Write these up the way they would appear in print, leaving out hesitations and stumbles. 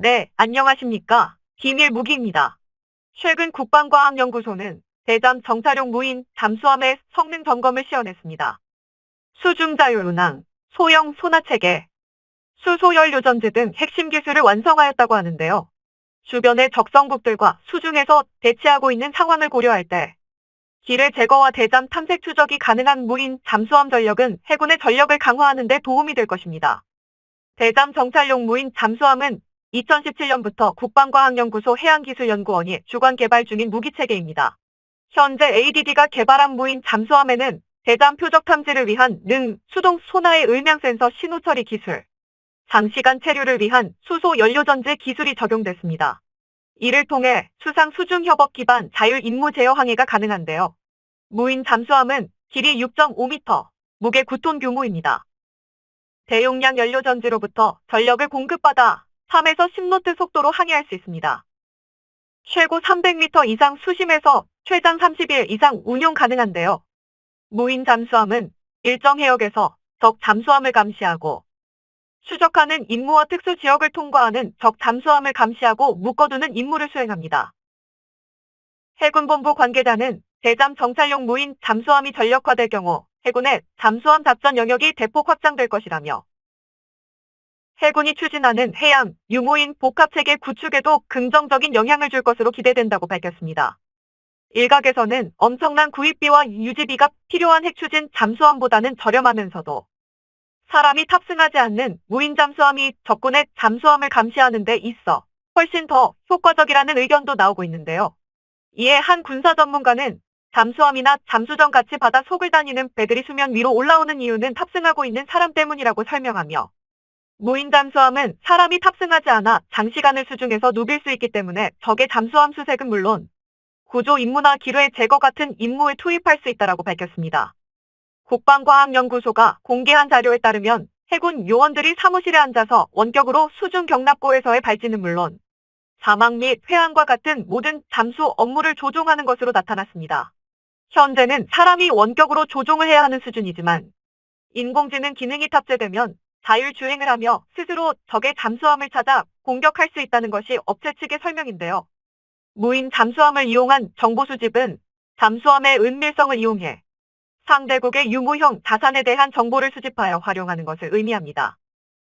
네, 안녕하십니까. 비밀무기입니다. 최근 국방과학연구소는 대잠 정찰용 무인 잠수함의 성능 점검을 시연했습니다. 수중자율운항, 소형 소나체계, 수소연료전지 등 핵심 기술을 완성하였다고 하는데요. 주변의 적성국들과 수중에서 대치하고 있는 상황을 고려할 때 기뢰 제거와 대잠 탐색 추적이 가능한 무인 잠수함 전력은 해군의 전력을 강화하는 데 도움이 될 것입니다. 대잠 정찰용 무인 잠수함은 2017년부터 국방과학연구소 해양기술연구원이 주관 개발 중인 무기체계입니다. 현재 ADD가 개발한 무인 잠수함에는 대잠 표적 탐지를 위한 능, 수동 소나의 음향 센서 신호 처리 기술, 장시간 체류를 위한 수소 연료전지 기술이 적용됐습니다. 이를 통해 수상 수중 협업 기반 자율 임무 제어 항해가 가능한데요. 무인 잠수함은 길이 6.5m, 무게 9톤 규모입니다. 대용량 연료전지로부터 전력을 공급받아 3에서 10노트 속도로 항해할 수 있습니다. 최고 300m 이상 수심에서 최장 30일 이상 운용 가능한데요. 무인 잠수함은 일정 해역에서 적 잠수함을 감시하고 추적하는 임무와 특수 지역을 통과하는 적 잠수함을 감시하고 묶어두는 임무를 수행합니다. 해군본부 관계자는 대잠 정찰용 무인 잠수함이 전력화될 경우 해군의 잠수함 작전 영역이 대폭 확장될 것이라며 해군이 추진하는 해양, 유무인 복합체계 구축에도 긍정적인 영향을 줄 것으로 기대된다고 밝혔습니다. 일각에서는 엄청난 구입비와 유지비가 필요한 핵추진 잠수함보다는 저렴하면서도 사람이 탑승하지 않는 무인 잠수함이 적군의 잠수함을 감시하는 데 있어 훨씬 더 효과적이라는 의견도 나오고 있는데요. 이에 한 군사 전문가는 잠수함이나 잠수정 같이 바다 속을 다니는 배들이 수면 위로 올라오는 이유는 탑승하고 있는 사람 때문이라고 설명하며 무인 잠수함은 사람이 탑승하지 않아 장시간을 수중에서 누빌 수 있기 때문에 적의 잠수함 수색은 물론 구조 임무나 기뢰 제거 같은 임무에 투입할 수 있다고 밝혔습니다. 국방과학연구소가 공개한 자료에 따르면 해군 요원들이 사무실에 앉아서 원격으로 수중 경납고에서의 발진은 물론 자막 및 회항과 같은 모든 잠수 업무를 조종하는 것으로 나타났습니다. 현재는 사람이 원격으로 조종을 해야 하는 수준이지만 인공지능 기능이 탑재되면 자율주행을 하며 스스로 적의 잠수함을 찾아 공격할 수 있다는 것이 업체 측의 설명인데요. 무인 잠수함을 이용한 정보 수집은 잠수함의 은밀성을 이용해 상대국의 유무형 자산에 대한 정보를 수집하여 활용하는 것을 의미합니다.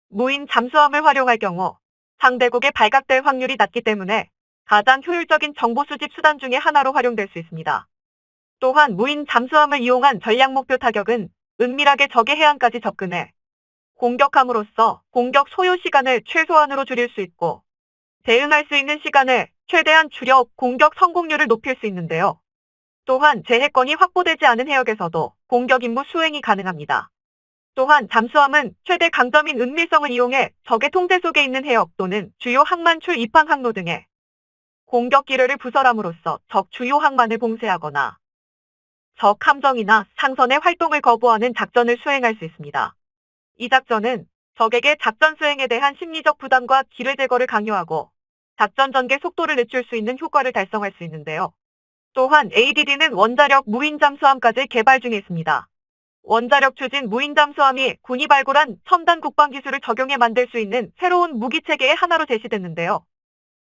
무인 잠수함을 활용할 경우 상대국에 발각될 확률이 낮기 때문에 가장 효율적인 정보 수집 수단 중의 하나로 활용될 수 있습니다. 또한 무인 잠수함을 이용한 전략 목표 타격은 은밀하게 적의 해안까지 접근해 공격함으로써 공격 소요 시간을 최소한으로 줄일 수 있고 대응할 수 있는 시간을 최대한 줄여 공격 성공률을 높일 수 있는데요. 또한 제해권이 확보되지 않은 해역에서도 공격 임무 수행이 가능합니다. 또한 잠수함은 최대 강점인 은밀성을 이용해 적의 통제 속에 있는 해역 또는 주요 항만 출입항 항로 등의 공격 기뢰를 부설함으로써 적 주요 항만을 봉쇄하거나 적 함정이나 상선의 활동을 거부하는 작전을 수행할 수 있습니다. 이 작전은 적에게 작전 수행에 대한 심리적 부담과 기뢰 제거를 강요하고 작전 전개 속도를 늦출 수 있는 효과를 달성할 수 있는데요. 또한 ADD는 원자력 무인 잠수함까지 개발 중에 있습니다. 원자력 추진 무인 잠수함이 군이 발굴한 첨단 국방 기술을 적용해 만들 수 있는 새로운 무기 체계의 하나로 제시됐는데요.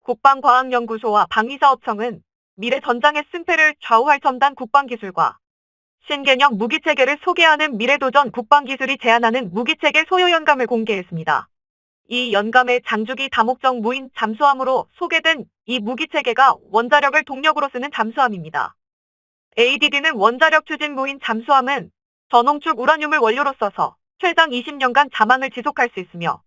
국방과학연구소와 방위사업청은 미래 전장의 승패를 좌우할 첨단 국방 기술과 신개념 무기체계를 소개하는 미래도전 국방기술이 제안하는 무기체계 소요 연감을 공개했습니다. 이 연감의 장주기 다목적 무인 잠수함으로 소개된 이 무기체계가 원자력을 동력으로 쓰는 잠수함입니다. ADD는 원자력 추진 무인 잠수함은 전홍축 우라늄을 원료로 써서 최장 20년간 자망을 지속할 수 있으며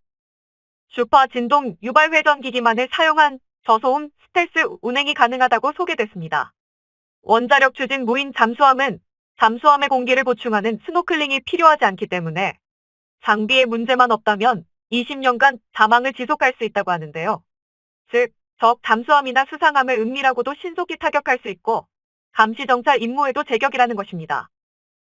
주파 진동 유발 회전 기기만을 사용한 저소음 스텔스 운행이 가능하다고 소개됐습니다. 원자력 추진 무인 잠수함은 잠수함의 공기를 보충하는 스노클링이 필요하지 않기 때문에 장비에 문제만 없다면 20년간 자망을 지속할 수 있다고 하는데요. 즉, 적 잠수함이나 수상함을 은밀하고도 신속히 타격할 수 있고 감시 정찰 임무에도 제격이라는 것입니다.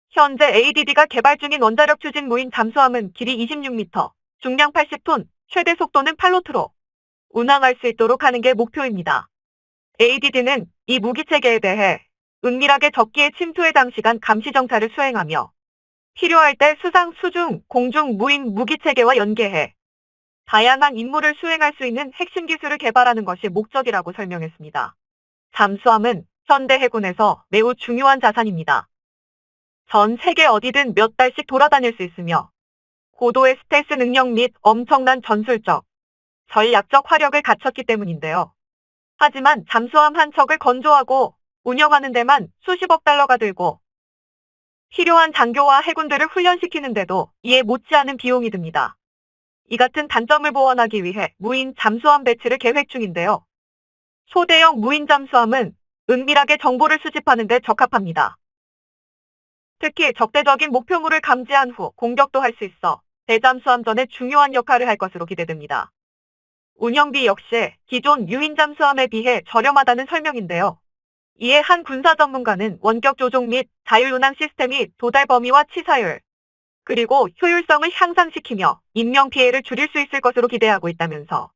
현재 ADD가 개발 중인 원자력 추진 무인 잠수함은 길이 26m, 중량 80톤, 최대 속도는 8노트로 운항할 수 있도록 하는 게 목표입니다. ADD는 이 무기체계에 대해 은밀하게 적기의 침투에 장시간 감시 정찰을 수행하며 필요할 때 수상, 수중, 공중 무인 무기체계와 연계해 다양한 임무를 수행할 수 있는 핵심 기술을 개발하는 것이 목적이라고 설명했습니다. 잠수함은 현대 해군에서 매우 중요한 자산입니다. 전 세계 어디든 몇 달씩 돌아다닐 수 있으며 고도의 스텔스 능력 및 엄청난 전술적, 전략적 화력을 갖췄기 때문인데요. 하지만 잠수함 한 척을 건조하고 운영하는 데만 수십억 달러가 들고 필요한 장교와 해군들을 훈련시키는데도 이에 못지않은 비용이 듭니다. 이 같은 단점을 보완하기 위해 무인 잠수함 배치를 계획 중인데요. 소대형 무인 잠수함은 은밀하게 정보를 수집하는 데 적합합니다. 특히 적대적인 목표물을 감지한 후 공격도 할 수 있어 대잠수함전에 중요한 역할을 할 것으로 기대됩니다. 운영비 역시 기존 유인 잠수함에 비해 저렴하다는 설명인데요. 이에 한 군사 전문가는 원격 조종 및 자율운항 시스템이 도달 범위와 치사율, 그리고 효율성을 향상시키며 인명피해를 줄일 수 있을 것으로 기대하고 있다면서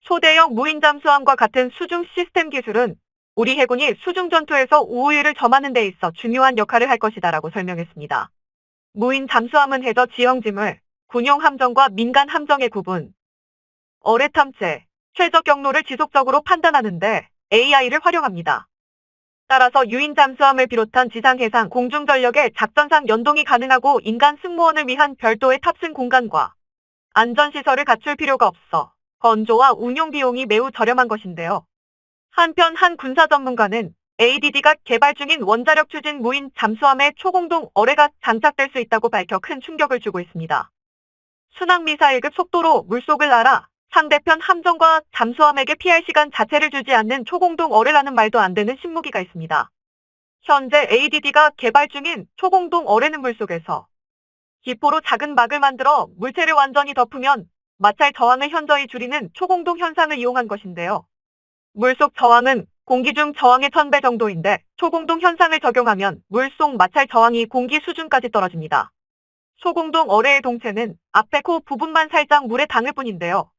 소대형 무인 잠수함과 같은 수중 시스템 기술은 우리 해군이 수중 전투에서 우위를 점하는 데 있어 중요한 역할을 할 것이다라고 설명했습니다. 무인 잠수함은 해저 지형지물, 군용 함정과 민간 함정의 구분, 어뢰 탐지, 최적 경로를 지속적으로 판단하는데 AI를 활용합니다. 따라서 유인 잠수함을 비롯한 지상, 해상, 공중 전력의 작전상 연동이 가능하고 인간 승무원을 위한 별도의 탑승 공간과 안전시설을 갖출 필요가 없어 건조와 운용 비용이 매우 저렴한 것인데요. 한편 한 군사 전문가는 ADD가 개발 중인 원자력 추진 무인 잠수함에 초공동 어뢰가 장착될 수 있다고 밝혀 큰 충격을 주고 있습니다. 순항미사일급 속도로 물속을 날아 상대편 함정과 잠수함에게 피할 시간 자체를 주지 않는 초공동 어뢰라는 말도 안 되는 신무기가 있습니다. 현재 ADD가 개발 중인 초공동 어뢰는 물속에서 기포로 작은 막을 만들어 물체를 완전히 덮으면 마찰 저항을 현저히 줄이는 초공동 현상을 이용한 것인데요. 물속 저항은 공기 중 저항의 1000배 정도인데 초공동 현상을 적용하면 물속 마찰 저항이 공기 수준까지 떨어집니다. 소공동 어뢰의 동체는 앞에 코 부분만 살짝 물에 닿을 뿐인데요.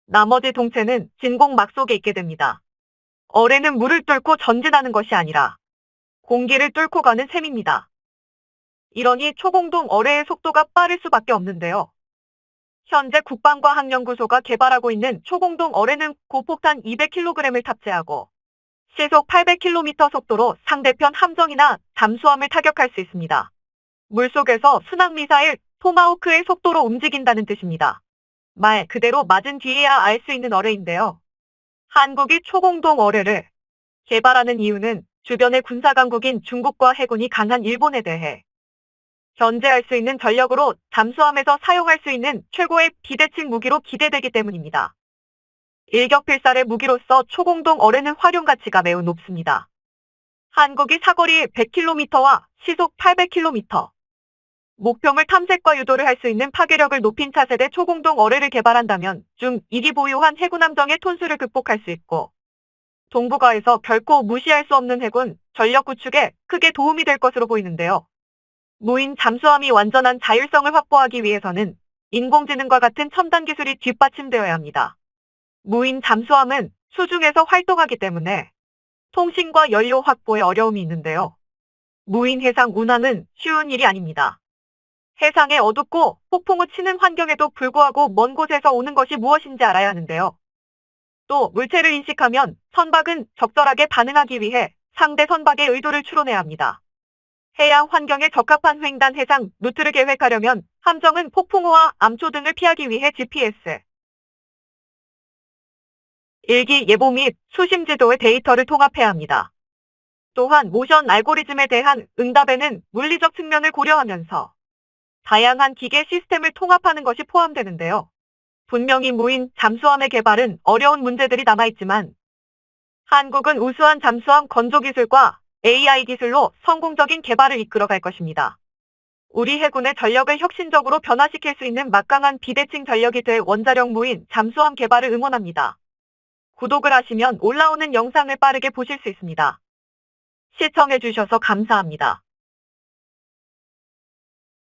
나머지 동체는 진공 막 속에 있게 됩니다. 어뢰는 물을 뚫고 전진하는 것이 아니라 공기를 뚫고 가는 셈입니다. 이러니 초공동 어뢰의 속도가 빠를 수밖에 없는데요. 현재 국방과학연구소가 개발하고 있는 초공동 어뢰는 고폭탄 200kg을 탑재하고 시속 800km 속도로 상대편 함정이나 잠수함을 타격할 수 있습니다. 물속에서 순항미사일 토마호크의 속도로 움직인다는 뜻입니다. 말 그대로 맞은 뒤에야 알 수 있는 어뢰인데요. 한국이 초공동 어뢰를 개발하는 이유는 주변의 군사강국인 중국과 해군이 강한 일본에 대해 견제할 수 있는 전력으로 잠수함에서 사용할 수 있는 최고의 비대칭 무기로 기대되기 때문입니다. 일격필살의 무기로서 초공동 어뢰는 활용 가치가 매우 높습니다. 한국이 사거리 100km와 시속 800km, 목표물 탐색과 유도를 할 수 있는 파괴력을 높인 차세대 초공동 어뢰를 개발한다면 중1이 보유한 해군 함정의 톤수를 극복할 수 있고 동북아에서 결코 무시할 수 없는 해군 전력 구축에 크게 도움이 될 것으로 보이는데요. 무인 잠수함이 완전한 자율성을 확보하기 위해서는 인공지능과 같은 첨단 기술이 뒷받침되어야 합니다. 무인 잠수함은 수중에서 활동하기 때문에 통신과 연료 확보에 어려움이 있는데요. 무인 해상 운항은 쉬운 일이 아닙니다. 해상에 어둡고 폭풍우 치는 환경에도 불구하고 먼 곳에서 오는 것이 무엇인지 알아야 하는데요. 또 물체를 인식하면 선박은 적절하게 반응하기 위해 상대 선박의 의도를 추론해야 합니다. 해양 환경에 적합한 횡단 해상 루트를 계획하려면 함정은 폭풍우와 암초 등을 피하기 위해 GPS, 일기 예보 및 수심 지도의 데이터를 통합해야 합니다. 또한 모션 알고리즘에 대한 응답에는 물리적 측면을 고려하면서 다양한 기계 시스템을 통합하는 것이 포함되는데요. 분명히 무인 잠수함의 개발은 어려운 문제들이 남아있지만 한국은 우수한 잠수함 건조 기술과 AI 기술로 성공적인 개발을 이끌어갈 것입니다. 우리 해군의 전력을 혁신적으로 변화시킬 수 있는 막강한 비대칭 전력이 될 원자력 무인 잠수함 개발을 응원합니다. 구독을 하시면 올라오는 영상을 빠르게 보실 수 있습니다. 시청해주셔서 감사합니다.